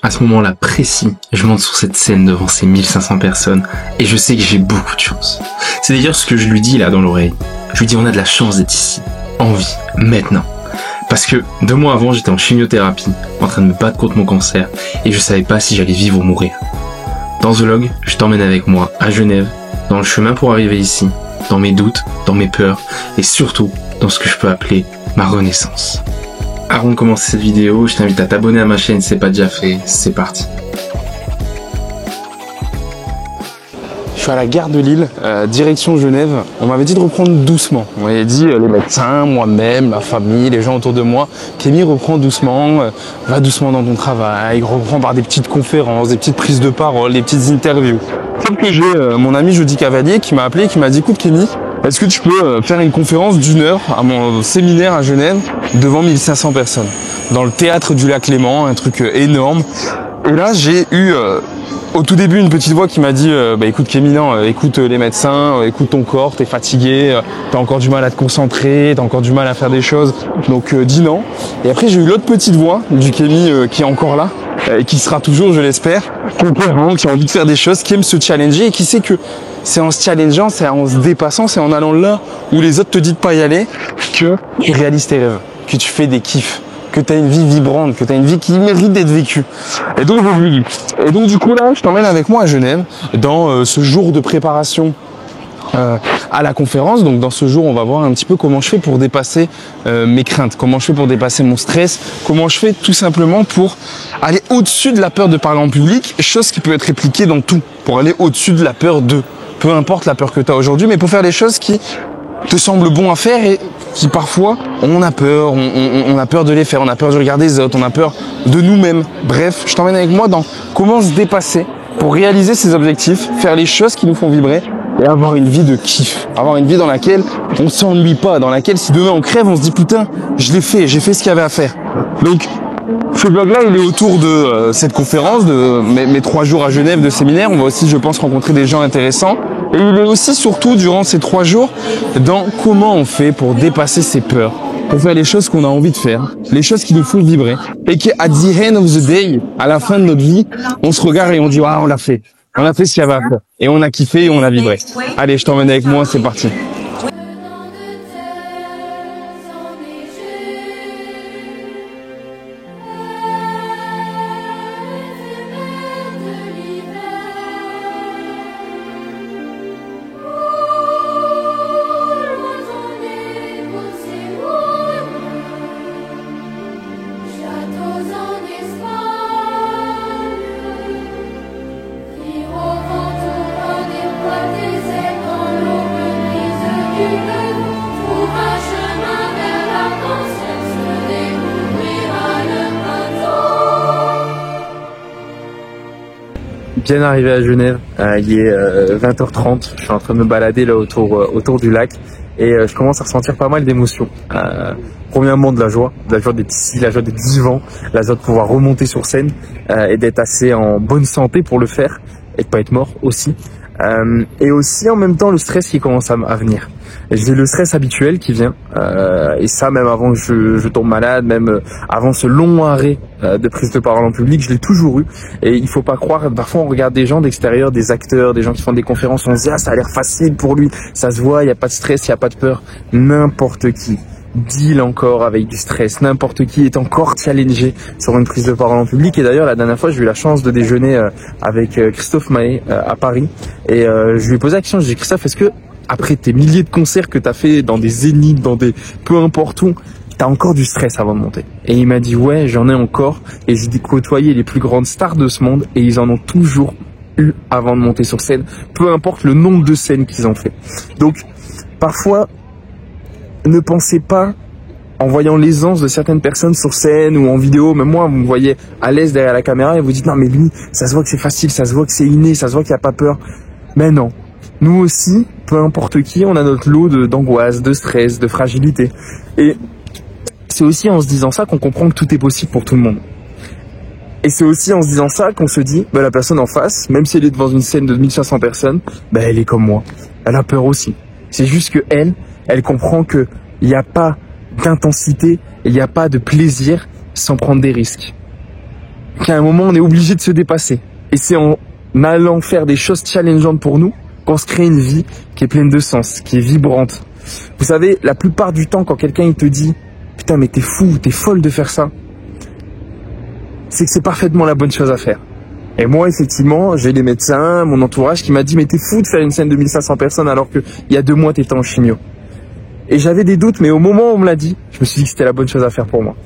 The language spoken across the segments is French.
À ce moment-là précis, je monte sur cette scène devant ces 1500 personnes et je sais que j'ai beaucoup de chance. C'est d'ailleurs ce que je lui dis là dans l'oreille. Je lui dis on a de la chance d'être ici, en vie, maintenant. Parce que 2 mois avant, j'étais en chimiothérapie, en train de me battre contre mon cancer et je savais pas si j'allais vivre ou mourir. Dans The Log, je t'emmène avec moi à Genève, dans le chemin pour arriver ici, dans mes doutes, dans mes peurs et surtout dans ce que je peux appeler ma renaissance. Avant de commencer cette vidéo, je t'invite à t'abonner à ma chaîne si c'est pas déjà fait, c'est parti. Je suis à la gare de Lille, direction Genève. On m'avait dit de reprendre doucement. On m'avait dit les médecins, moi-même, ma famille, les gens autour de moi. Kémy, reprends doucement, va doucement dans ton travail, reprends par des petites conférences, des petites prises de parole, des petites interviews. Sauf que j'ai mon ami Jody Cavalier qui m'a appelé et qui m'a dit écoute Kémy, est-ce que tu peux faire une conférence d'1 heure à mon séminaire à Genève devant 1500 personnes dans le théâtre du Lac Léman, un truc énorme. Et là j'ai eu au tout début une petite voix qui m'a dit écoute Kémy, non, écoute les médecins, écoute ton corps, t'es fatigué, t'as encore du mal à te concentrer, t'as encore du mal à faire des choses, donc dis non. Et après j'ai eu l'autre petite voix du Kémy qui est encore là, et qui sera toujours, je l'espère, conquérant, qui a envie de faire des choses, qui aime se challenger et qui sait que c'est en se challengeant, c'est en se dépassant, c'est en allant là où les autres te disent de pas y aller que tu réalises tes rêves, que tu fais des kiffs, que tu as une vie vibrante, que tu as une vie qui mérite d'être vécue. Et donc du coup là, je t'emmène avec moi à Genève dans ce jour de préparation à la conférence. Donc dans ce jour, on va voir un petit peu comment je fais pour dépasser mes craintes, comment je fais pour dépasser mon stress, comment je fais tout simplement pour aller au-dessus de la peur de parler en public, chose qui peut être répliquée dans tout, pour aller au-dessus de la peur de, peu importe la peur que tu as aujourd'hui, mais pour faire des choses qui te semblent bon à faire et qui parfois on a peur, on a peur de les faire, on a peur du regard des autres, on a peur de nous-mêmes. Bref, je t'emmène avec moi dans comment se dépasser pour réaliser ses objectifs, faire les choses qui nous font vibrer et avoir une vie de kiff, avoir une vie dans laquelle on s'ennuie pas, dans laquelle si demain on crève, on se dit putain, je l'ai fait, j'ai fait ce qu'il y avait à faire. Donc ce vlog-là, il est autour de cette conférence, de mes 3 jours à Genève de séminaire. On va aussi, je pense, rencontrer des gens intéressants. Et il est aussi, surtout, durant ces 3 jours, dans comment on fait pour dépasser ses peurs, pour faire les choses qu'on a envie de faire, les choses qui nous font vibrer. Et qu'à the end of the day, à la fin de notre vie, on se regarde et on dit « Ah, on l'a fait. On a fait ce qu'il y avait à faire. Et on a kiffé et on a vibré. » Allez, je t'emmène avec moi, c'est parti. Bien arrivé à Genève, il est 20h30, je suis en train de me balader là autour du lac et je commence à ressentir pas mal d'émotions. Premièrement de la joie d'être ici, la joie d'être vivant, la joie de pouvoir remonter sur scène et d'être assez en bonne santé pour le faire et de pas être mort aussi. Et aussi en même temps le stress qui commence à venir. J'ai le stress habituel qui vient et ça même avant que je tombe malade, même avant ce long arrêt de prise de parole en public, je l'ai toujours eu. Et il faut pas croire, parfois on regarde des gens d'extérieur, des acteurs, des gens qui font des conférences, on se dit ah ça a l'air facile pour lui, ça se voit, il y a pas de stress, il y a pas de peur. N'importe qui deal encore avec du stress, n'importe qui est encore challengé sur une prise de parole en public. Et d'ailleurs la dernière fois j'ai eu la chance de déjeuner avec Christophe Maé à Paris et je lui ai posé la question, je lui ai dit Christophe, est-ce que après tes milliers de concerts que tu as fait dans des zéniths, dans des peu importe où, t'as encore du stress avant de monter? Et il m'a dit ouais, j'en ai encore, et j'ai côtoyé les plus grandes stars de ce monde et ils en ont toujours eu avant de monter sur scène, peu importe le nombre de scènes qu'ils ont fait. Donc parfois ne pensez pas en voyant l'aisance de certaines personnes sur scène ou en vidéo, même moi vous me voyez à l'aise derrière la caméra et vous dites non mais lui ça se voit que c'est facile, ça se voit que c'est inné, ça se voit qu'il n'y a pas peur. Mais non, nous aussi, peu importe qui, on a notre lot d'angoisse, de stress, de fragilité. Et c'est aussi en se disant ça qu'on comprend que tout est possible pour tout le monde. Et c'est aussi en se disant ça qu'on se dit, bah, la personne en face, même si elle est devant une scène de 1500 personnes, bah, elle est comme moi. Elle a peur aussi. C'est juste que elle comprend que il n'y a pas d'intensité, il n'y a pas de plaisir sans prendre des risques. Ok ? qu'à un moment, on est obligé de se dépasser. Et c'est en allant faire des choses challengeantes pour nous qu'on se crée une vie qui est pleine de sens, qui est vibrante. Vous savez, la plupart du temps, quand quelqu'un il te dit « Putain, mais t'es fou, t'es folle de faire ça », c'est que c'est parfaitement la bonne chose à faire. Et moi, effectivement, j'ai les médecins, mon entourage qui m'a dit « Mais t'es fou de faire une scène de 1500 personnes alors qu'il y a 2 mois, t'étais en chimio. » Et j'avais des doutes, mais au moment où on me l'a dit, je me suis dit que c'était la bonne chose à faire pour moi.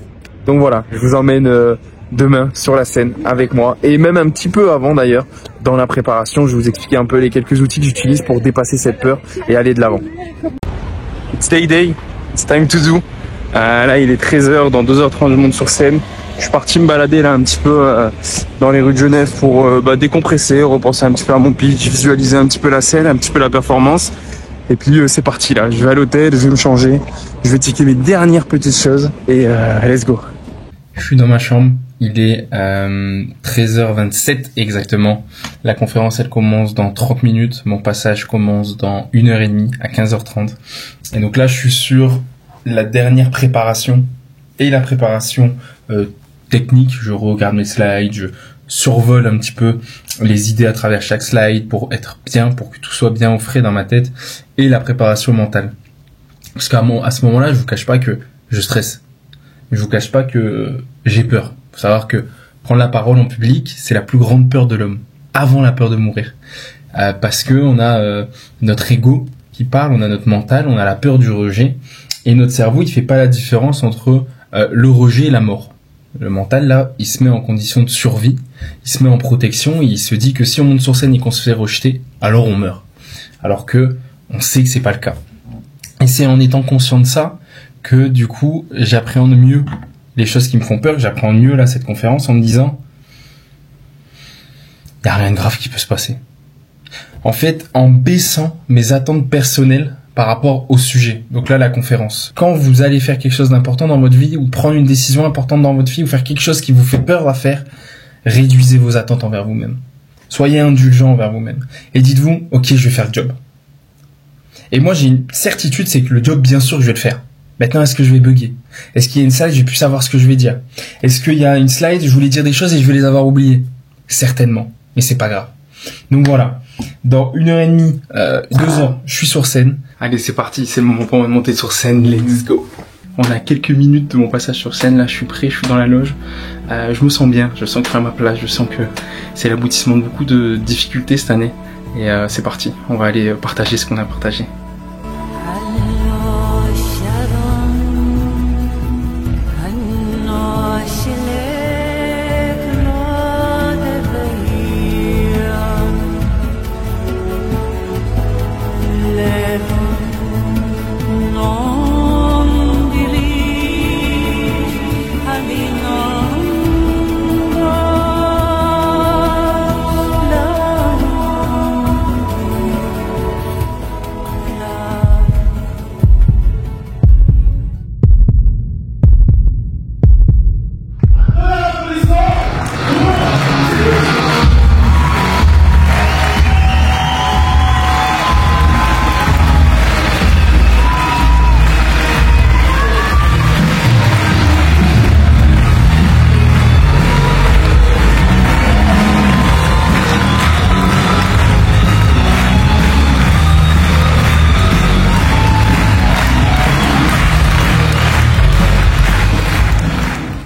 Donc voilà, je vous emmène demain sur la scène avec moi. Et même un petit peu avant d'ailleurs, dans la préparation, je vais vous expliquer un peu les quelques outils que j'utilise pour dépasser cette peur et aller de l'avant. It's day, it's time to do. Là, il est 13h, dans 2h30, je monte sur scène. Je suis parti me balader là un petit peu dans les rues de Genève pour décompresser, repenser un petit peu à mon pitch, visualiser un petit peu la scène, un petit peu la performance. Et puis c'est parti là, je vais à l'hôtel, je vais me changer, je vais checker mes dernières petites choses et let's go. Je suis dans ma chambre, il est 13h27 exactement. La conférence elle commence dans 30 minutes, mon passage commence dans 1h30 à 15h30. Et donc là je suis sur la dernière préparation et la préparation technique. Je regarde mes slides, je survole un petit peu les idées à travers chaque slide pour être bien, pour que tout soit bien au frais dans ma tête, et la préparation mentale. Parce qu'à ce moment-là, je vous cache pas que je stresse. Je vous cache pas que j'ai peur. Faut savoir que prendre la parole en public, c'est la plus grande peur de l'homme, avant la peur de mourir. Parce que on a notre ego qui parle, on a notre mental, on a la peur du rejet, et notre cerveau, il fait pas la différence entre le rejet et la mort. Le mental, là, il se met en condition de survie, il se met en protection, et il se dit que si on monte sur scène et qu'on se fait rejeter, alors on meurt. Alors que on sait que c'est pas le cas. Et c'est en étant conscient de ça que, du coup, j'appréhende mieux les choses qui me font peur, j'appréhende mieux, là, cette conférence en me disant, y a rien de grave qui peut se passer. En fait, en baissant mes attentes personnelles par rapport au sujet. Donc là, la conférence. Quand vous allez faire quelque chose d'important dans votre vie, ou prendre une décision importante dans votre vie, ou faire quelque chose qui vous fait peur à faire, réduisez vos attentes envers vous-même. Soyez indulgent envers vous-même. Et dites-vous, ok, je vais faire le job. Et moi, j'ai une certitude, c'est que le job, bien sûr, je vais le faire. Maintenant, est-ce que je vais bugger? Est-ce qu'il y a une slide, je vais plus savoir ce que je vais dire? Est-ce qu'il y a une slide, je voulais dire des choses et je vais les avoir oubliées? Certainement. Mais c'est pas grave. Donc voilà. Dans 1h30, 2h, je suis sur scène. Allez, c'est parti, c'est le moment pour moi de monter sur scène, let's go. On a quelques minutes de mon passage sur scène, là je suis prêt, je suis dans la loge. Je me sens bien, je sens que je suis à ma place, je sens que c'est l'aboutissement de beaucoup de difficultés cette année. Et c'est parti, on va aller partager ce qu'on a partagé.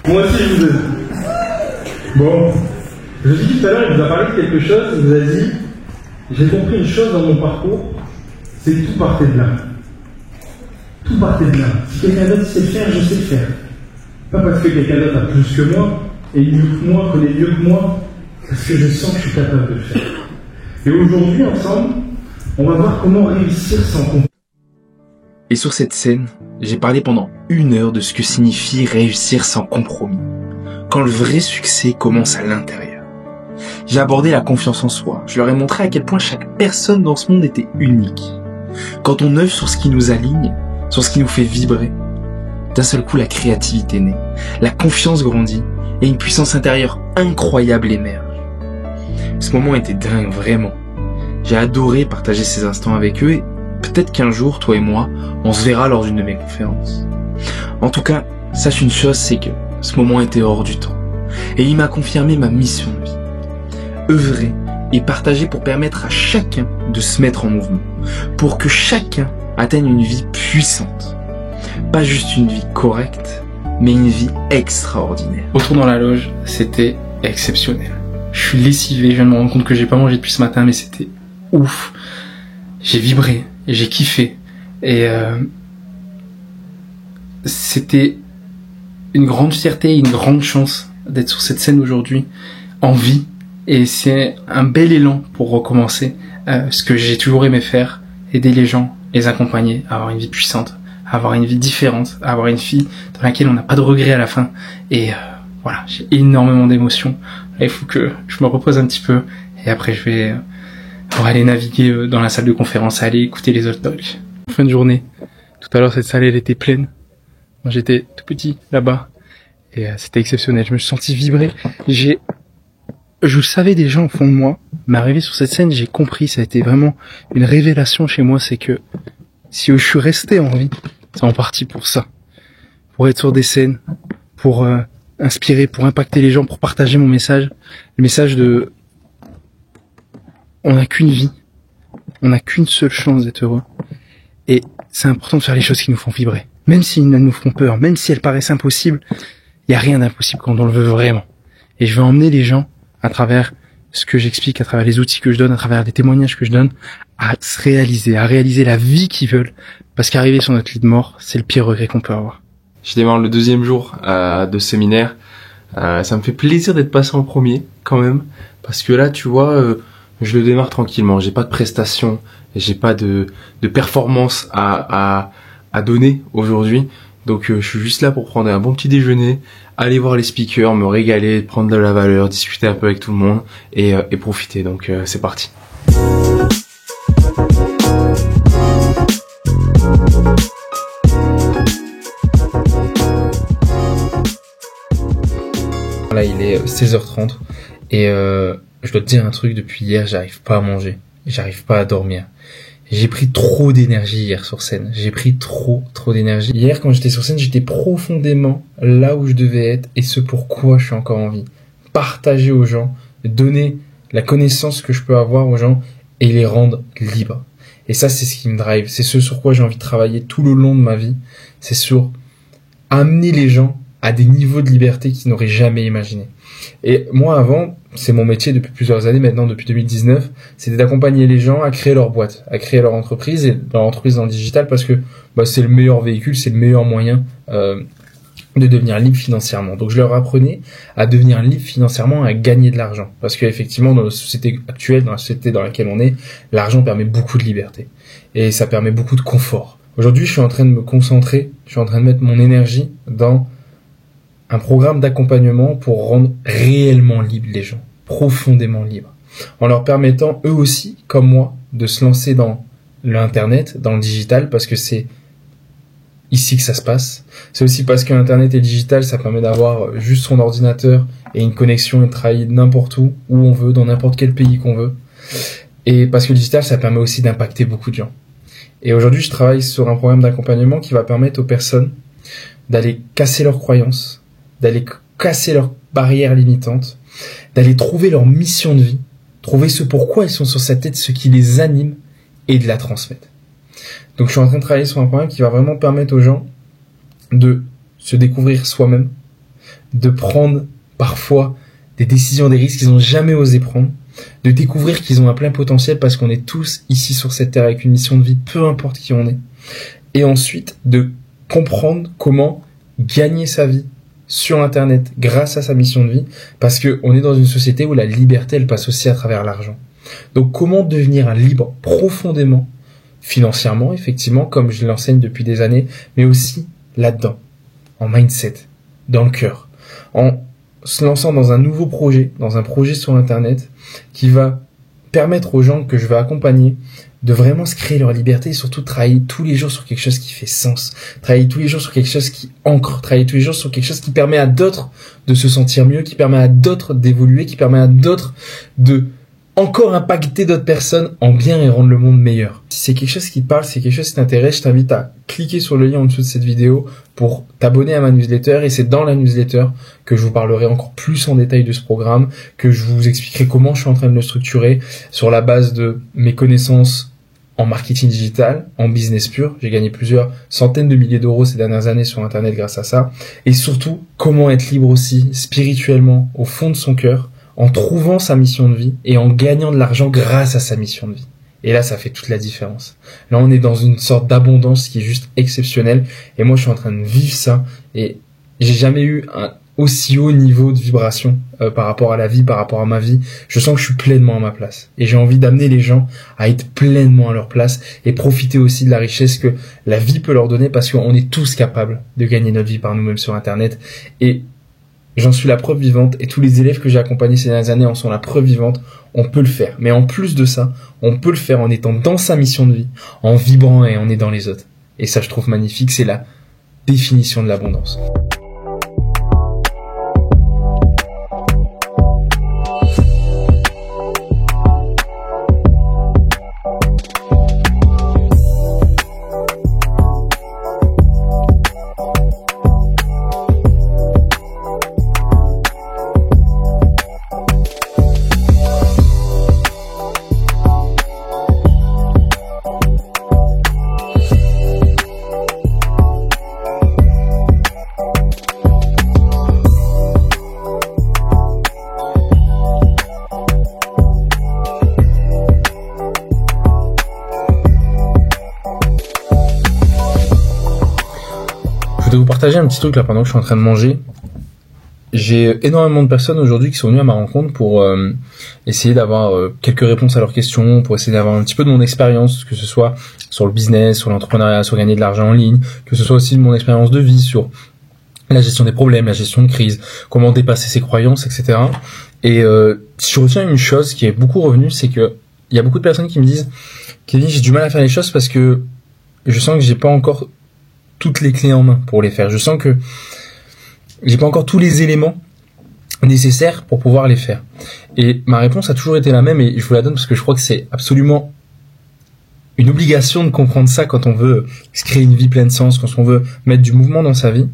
Moi aussi, je vous aide. Bon, je vous ai dit tout à l'heure, il vous a parlé de quelque chose, il vous a dit, j'ai compris une chose dans mon parcours, c'est que tout partait de là. Tout partait de là. Si quelqu'un d'autre sait le faire, je sais le faire. Pas parce que quelqu'un d'autre a plus que moi, et mieux que moi, connaît mieux que moi, parce que je sens que je suis capable de le faire. Et aujourd'hui, ensemble, on va voir comment réussir sans compromis. Et sur cette scène, j'ai parlé pendant 1 heure de ce que signifie réussir sans compromis, quand le vrai succès commence à l'intérieur. J'ai abordé la confiance en soi, je leur ai montré à quel point chaque personne dans ce monde était unique. Quand on œuvre sur ce qui nous aligne, sur ce qui nous fait vibrer, d'un seul coup la créativité naît, la confiance grandit et une puissance intérieure incroyable émerge. Ce moment était dingue, vraiment. J'ai adoré partager ces instants avec eux et peut-être qu'un jour, toi et moi, on se verra lors d'une de mes conférences. En tout cas, sache une chose, c'est que ce moment était hors du temps. et il m'a confirmé ma mission de vie. Œuvrer et partager pour permettre à chacun de se mettre en mouvement, pour que chacun atteigne une vie puissante. Pas juste une vie correcte, mais une vie extraordinaire. Retour dans la loge, c'était exceptionnel. Je suis lessivé, je viens de me rendre compte que j'ai pas mangé depuis ce matin, mais c'était ouf. J'ai vibré, j'ai kiffé, et c'était une grande fierté, une grande chance d'être sur cette scène aujourd'hui, en vie, et c'est un bel élan pour recommencer ce que j'ai toujours aimé faire, aider les gens, les accompagner, à avoir une vie puissante, à avoir une vie différente, à avoir une vie dans laquelle on n'a pas de regrets à la fin, et voilà, j'ai énormément d'émotions. Là, il faut que je me repose un petit peu, et après je vais aller naviguer dans la salle de conférence, aller écouter les autres talks. Fin de journée, tout à l'heure cette salle elle était pleine, moi j'étais tout petit là-bas, et c'était exceptionnel, je me suis senti vibrer, je savais déjà au fond de moi, mais arrivé sur cette scène, j'ai compris, ça a été vraiment une révélation chez moi, c'est que si je suis resté en vie, c'est en partie pour ça. Pour être sur des scènes, pour inspirer, pour impacter les gens, pour partager mon message. Le message de on n'a qu'une vie, on n'a qu'une seule chance d'être heureux. Et c'est important de faire les choses qui nous font vibrer. Même si elles nous font peur, même si elles paraissent impossibles, il n'y a rien d'impossible quand on le veut vraiment. Et je veux emmener les gens à travers ce que j'explique, à travers les outils que je donne, à travers les témoignages que je donne, à se réaliser, à réaliser la vie qu'ils veulent. Parce qu'arriver sur notre lit de mort, c'est le pire regret qu'on peut avoir. Je démarre le 2e jour de séminaire. Ça me fait plaisir d'être passé en premier, quand même. Parce que là, tu vois, je le démarre tranquillement. J'ai pas de prestations, j'ai pas de performance à donner aujourd'hui. Donc je suis juste là pour prendre un bon petit déjeuner, aller voir les speakers, me régaler, prendre de la valeur, discuter un peu avec tout le monde et profiter. Donc c'est parti. Là il est 16h30 et je dois te dire un truc, depuis hier j'arrive pas à manger, j'arrive pas à dormir. J'ai pris trop d'énergie hier sur scène. J'ai pris trop d'énergie. Hier, quand j'étais sur scène, j'étais profondément là où je devais être et ce pourquoi je suis encore en vie. Partager aux gens, donner la connaissance que je peux avoir aux gens et les rendre libres. Et ça, c'est ce qui me drive. C'est ce sur quoi j'ai envie de travailler tout le long de ma vie. C'est sur amener les gens à des niveaux de liberté qu'ils n'auraient jamais imaginé. Et moi, avant, c'est mon métier depuis plusieurs années maintenant, depuis 2019, c'était d'accompagner les gens à créer leur boîte, à créer leur entreprise et leur entreprise dans le digital parce que c'est le meilleur véhicule, c'est le meilleur moyen de devenir libre financièrement. Donc je leur apprenais à devenir libre financièrement, à gagner de l'argent. Parce qu'effectivement, dans la société actuelle, dans la société dans laquelle on est, l'argent permet beaucoup de liberté et ça permet beaucoup de confort. Aujourd'hui, je suis en train de me concentrer, je suis en train de mettre mon énergie dans un programme d'accompagnement pour rendre réellement libres les gens, profondément libres, en leur permettant eux aussi, comme moi, de se lancer dans l'internet, dans le digital, parce que c'est ici que ça se passe. C'est aussi parce que l'internet et le digital, ça permet d'avoir juste son ordinateur et une connexion et de travailler n'importe où on veut, dans n'importe quel pays qu'on veut. Et parce que le digital, ça permet aussi d'impacter beaucoup de gens. Et aujourd'hui, je travaille sur un programme d'accompagnement qui va permettre aux personnes d'aller casser leurs croyances, d'aller casser leurs barrières limitantes, d'aller trouver leur mission de vie, trouver ce pourquoi ils sont sur cette tête, ce qui les anime, et de la transmettre. Donc je suis en train de travailler sur un programme qui va vraiment permettre aux gens de se découvrir soi-même, de prendre parfois des décisions, des risques qu'ils n'ont jamais osé prendre, de découvrir qu'ils ont un plein potentiel parce qu'on est tous ici sur cette terre avec une mission de vie, peu importe qui on est, et ensuite de comprendre comment gagner sa vie sur Internet grâce à sa mission de vie, parce que on est dans une société où la liberté, elle passe aussi à travers l'argent. Donc comment devenir libre profondément, financièrement, effectivement, comme je l'enseigne depuis des années, mais aussi là-dedans, en mindset, dans le cœur, en se lançant dans un nouveau projet, dans un projet sur Internet, qui va permettre aux gens que je vais accompagner de vraiment se créer leur liberté et surtout travailler tous les jours sur quelque chose qui fait sens, travailler tous les jours sur quelque chose qui ancre, travailler tous les jours sur quelque chose qui permet à d'autres de se sentir mieux, qui permet à d'autres d'évoluer, qui permet à d'autres de encore impacter d'autres personnes en bien et rendre le monde meilleur. Si c'est quelque chose qui te parle, si c'est quelque chose qui t'intéresse, je t'invite à cliquer sur le lien en dessous de cette vidéo pour t'abonner à ma newsletter, et c'est dans la newsletter que je vous parlerai encore plus en détail de ce programme, que je vous expliquerai comment je suis en train de le structurer sur la base de mes connaissances en marketing digital, en business pur. J'ai gagné plusieurs centaines de milliers d'euros ces dernières années sur Internet grâce à ça. Et surtout, comment être libre aussi, spirituellement, au fond de son cœur, en trouvant sa mission de vie et en gagnant de l'argent grâce à sa mission de vie. Et là, ça fait toute la différence. Là, on est dans une sorte d'abondance qui est juste exceptionnelle. Et moi, je suis en train de vivre ça. Et j'ai jamais eu un aussi haut niveau de vibration par rapport à la vie, par rapport à ma vie. Je sens que je suis pleinement à ma place. Et j'ai envie d'amener les gens à être pleinement à leur place et profiter aussi de la richesse que la vie peut leur donner, parce qu'on est tous capables de gagner notre vie par nous-mêmes sur Internet. Et j'en suis la preuve vivante, et tous les élèves que j'ai accompagnés ces dernières années en sont la preuve vivante. On peut le faire. Mais en plus de ça, on peut le faire en étant dans sa mission de vie, en vibrant et en aidant les autres. Et ça, je trouve magnifique. C'est la définition de l'abondance. Je voudrais vous partager un petit truc là pendant que je suis en train de manger. J'ai énormément de personnes aujourd'hui qui sont venues à ma rencontre pour essayer d'avoir quelques réponses à leurs questions, pour essayer d'avoir un petit peu de mon expérience, que ce soit sur le business, sur l'entrepreneuriat, sur gagner de l'argent en ligne, que ce soit aussi de mon expérience de vie sur la gestion des problèmes, la gestion de crise, comment dépasser ses croyances, etc. Et je retiens une chose qui est beaucoup revenue, c'est que il y a beaucoup de personnes qui me disent « Kevin, j'ai du mal à faire les choses parce que je sens que j'ai pas encore toutes les clés en main pour les faire. Je sens que j'ai pas encore tous les éléments nécessaires pour pouvoir les faire. » Et ma réponse a toujours été la même, et je vous la donne parce que je crois que c'est absolument une obligation de comprendre ça quand on veut se créer une vie pleine sens, quand on veut mettre du mouvement dans sa vie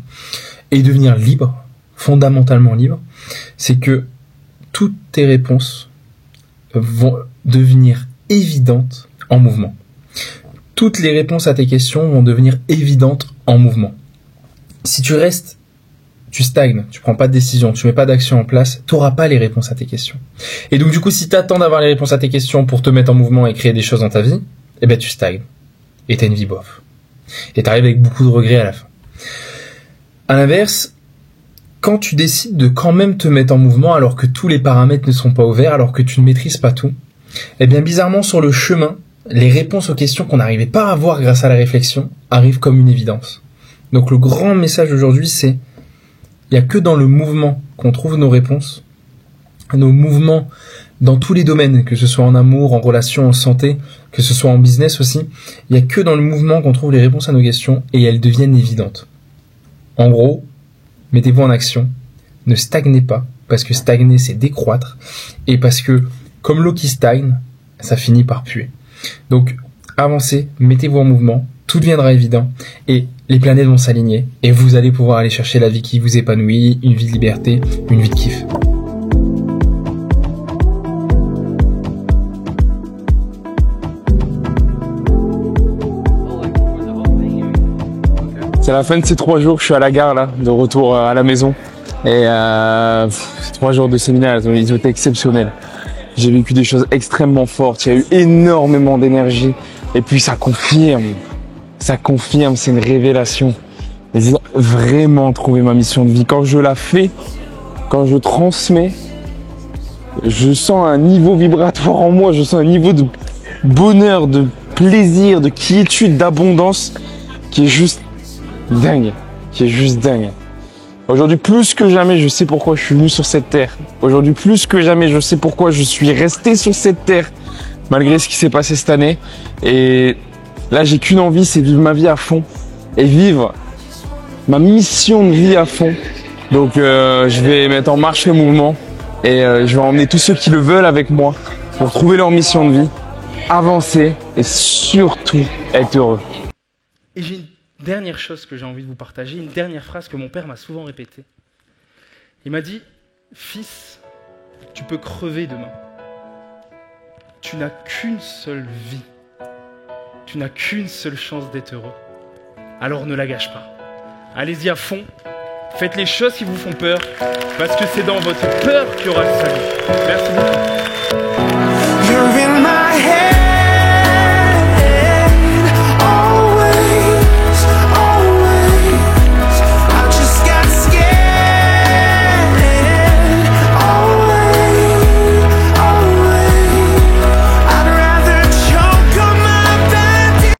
et devenir libre, fondamentalement libre. C'est que toutes tes réponses vont devenir évidentes en mouvement. Toutes les réponses à tes questions vont devenir évidentes en mouvement. Si tu restes, tu stagnes, tu prends pas de décision, tu mets pas d'action en place, tu n'auras pas les réponses à tes questions. Et donc du coup, si tu attends d'avoir les réponses à tes questions pour te mettre en mouvement et créer des choses dans ta vie, eh ben tu stagnes. Et tu as une vie bof. Et tu arrives avec beaucoup de regrets à la fin. À l'inverse, quand tu décides de quand même te mettre en mouvement alors que tous les paramètres ne sont pas ouverts, alors que tu ne maîtrises pas tout, eh bien bizarrement sur le chemin, les réponses aux questions qu'on n'arrivait pas à avoir grâce à la réflexion arrivent comme une évidence. Donc le grand message aujourd'hui, c'est il n'y a que dans le mouvement qu'on trouve nos réponses, nos mouvements dans tous les domaines, que ce soit en amour, en relation, en santé, que ce soit en business aussi. Il n'y a que dans le mouvement qu'on trouve les réponses à nos questions et elles deviennent évidentes. En gros, mettez-vous en action, ne stagnez pas, parce que stagner c'est décroître, et parce que comme l'eau qui stagne, ça finit par puer. Donc avancez, mettez-vous en mouvement, tout deviendra évident et les planètes vont s'aligner et vous allez pouvoir aller chercher la vie qui vous épanouit, une vie de liberté, une vie de kiff. C'est la fin de ces 3 jours que je suis à la gare là, de retour à la maison. Et 3 jours de séminaire, ils ont été exceptionnels. J'ai vécu des choses extrêmement fortes, il y a eu énormément d'énergie. Et puis ça confirme, c'est une révélation. J'ai vraiment trouvé ma mission de vie. Quand je la fais, quand je transmets, je sens un niveau vibratoire en moi, je sens un niveau de bonheur, de plaisir, de quiétude, d'abondance qui est juste dingue, Aujourd'hui, plus que jamais, je sais pourquoi je suis venu sur cette terre. Aujourd'hui, plus que jamais, je sais pourquoi je suis resté sur cette terre, malgré ce qui s'est passé cette année. Et là, j'ai qu'une envie, c'est vivre ma vie à fond et vivre ma mission de vie à fond. Donc, je vais mettre en marche le mouvement et je vais emmener tous ceux qui le veulent avec moi pour trouver leur mission de vie, avancer et surtout être heureux. Et j'ai une dernière chose que j'ai envie de vous partager, une dernière phrase que mon père m'a souvent répétée. Il m'a dit, fils, tu peux crever demain. Tu n'as qu'une seule vie. Tu n'as qu'une seule chance d'être heureux. Alors ne la gâche pas. Allez-y à fond. Faites les choses qui vous font peur, parce que c'est dans votre peur qu'il y aura le salut. Merci beaucoup.